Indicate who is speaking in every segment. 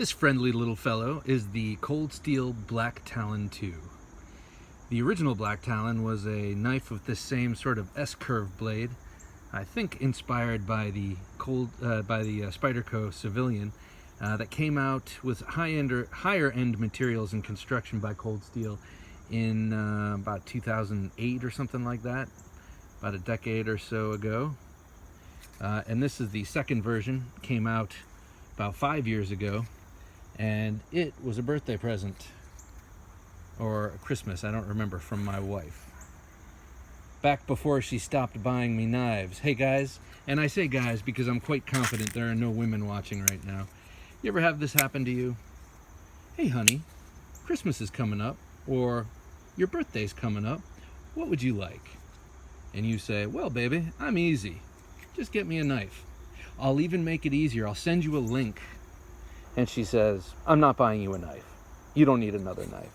Speaker 1: This friendly little fellow is the Cold Steel Black Talon 2. The original Black Talon was a knife with this same sort of S-curve blade, I think inspired by the Spyderco Civilian, that came out with higher end materials and construction by Cold Steel in about 2008 or something like that, about a decade or so ago. And this is the second version, came out about 5 years ago, and it was a birthday present, or a Christmas, I don't remember, from my wife. Back before she stopped buying me knives. Hey guys, and I say guys because I'm quite confident there are no women watching right now. You ever have this happen to you? Hey honey, Christmas is coming up, or your birthday's coming up, what would you like? And you say, well baby, I'm easy. Just get me a knife. I'll even make it easier. I'll send you a link. And she says, I'm not buying you a knife. You don't need another knife.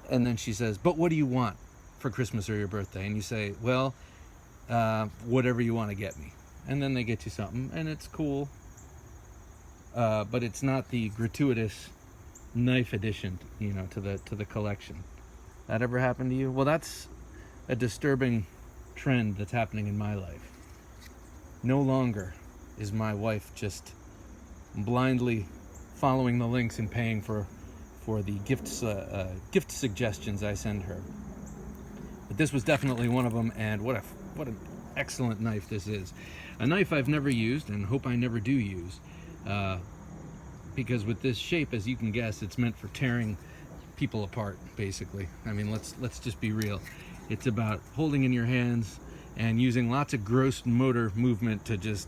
Speaker 1: And then she says, but what do you want for Christmas or your birthday? And you say, well, whatever you want to get me. And then they get you something, and it's cool. But it's not the gratuitous knife addition, you know, to the collection. That ever happened to you? Well, that's a disturbing trend that's happening in my life. No longer is my wife just blindly following the links and paying for the gift suggestions I send her. But this was definitely one of them, and what an excellent knife this is. A knife I've never used and hope I never do use, because with this shape, as you can guess, it's meant for tearing people apart, basically. I mean, let's just be real. It's about holding in your hands and using lots of gross motor movement to just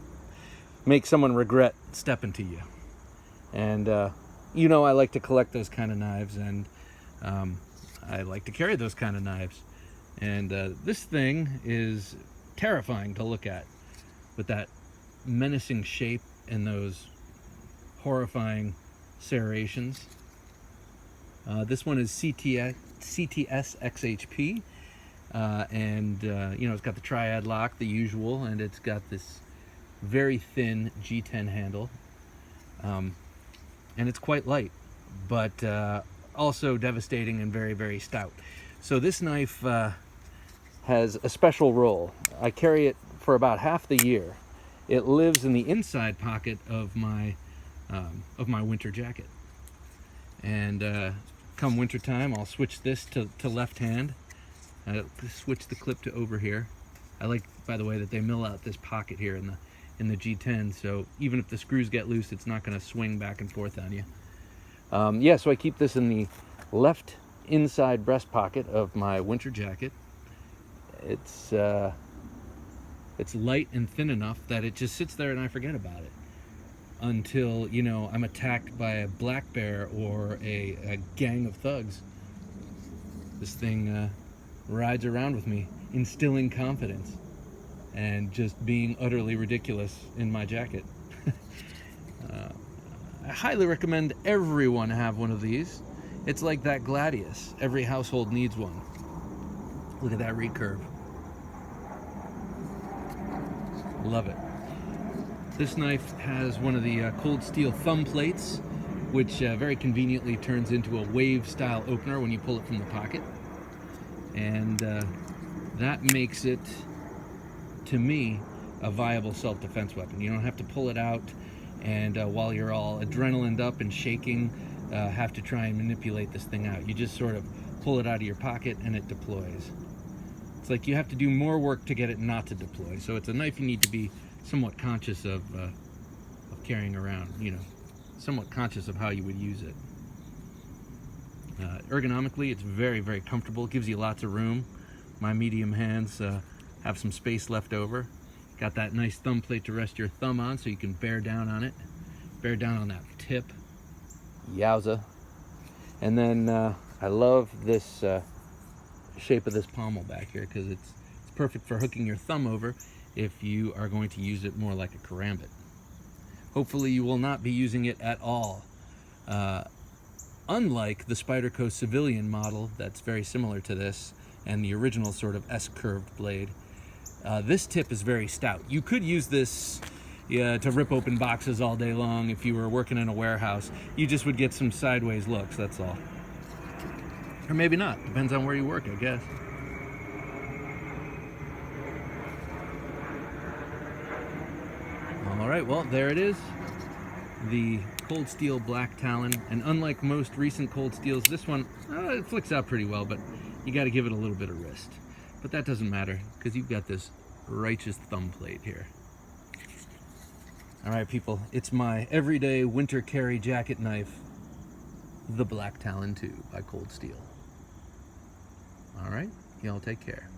Speaker 1: make someone regret stepping to you. And you know, I like to collect those kind of knives, and I like to carry those kind of knives. And this thing is terrifying to look at, with that menacing shape and those horrifying serrations. This one is CTS-XHP, and you know, it's got the triad lock, the usual, and it's got this very thin G10 handle, and it's quite light, but also devastating and very, very stout. So this knife has a special role. I carry it for about half the year. It lives in the inside pocket of my winter jacket, and come wintertime, I'll switch this to left hand. Switch the clip to over here. I like, by the way, that they mill out this pocket here in the G10, so even if the screws get loose, it's not going to swing back and forth on you. Yeah, so I keep this in the left inside breast pocket of my winter jacket. It's light and thin enough that it just sits there and I forget about it until, you know, I'm attacked by a black bear or a gang of thugs. This thing rides around with me, instilling confidence and just being utterly ridiculous in my jacket. I highly recommend everyone have one of these. It's like that Gladius. Every household needs one. Look at that recurve. Love it. This knife has one of the Cold Steel thumb plates, which very conveniently turns into a wave style opener when you pull it from the pocket. And that makes it, to me, a viable self-defense weapon. You don't have to pull it out and while you're all adrenalined up and shaking, have to try and manipulate this thing out. You just sort of pull it out of your pocket and it deploys. It's like you have to do more work to get it not to deploy. So it's a knife you need to be somewhat conscious of carrying around, you know, somewhat conscious of how you would use it. Ergonomically, it's very, very comfortable. It gives you lots of room. My medium hands have some space left over. Got that nice thumb plate to rest your thumb on so you can bear down on it. Bear down on that tip. Yowza. And then I love this shape of this pommel back here because it's perfect for hooking your thumb over if you are going to use it more like a karambit. Hopefully you will not be using it at all. Unlike the Spyderco Civilian model that's very similar to this and the original sort of S-curved blade, this tip is very stout. You could use this to rip open boxes all day long if you were working in a warehouse. You just would get some sideways looks, that's all. Or maybe not, depends on where you work, I guess. Alright, well, there it is. The Cold Steel Black Talon. And unlike most recent Cold Steels, this one, it flicks out pretty well, but you got to give it a little bit of wrist. But that doesn't matter, because you've got this righteous thumb plate here. Alright, people, it's my everyday winter carry jacket knife, the Black Talon 2 by Cold Steel. Alright, y'all take care.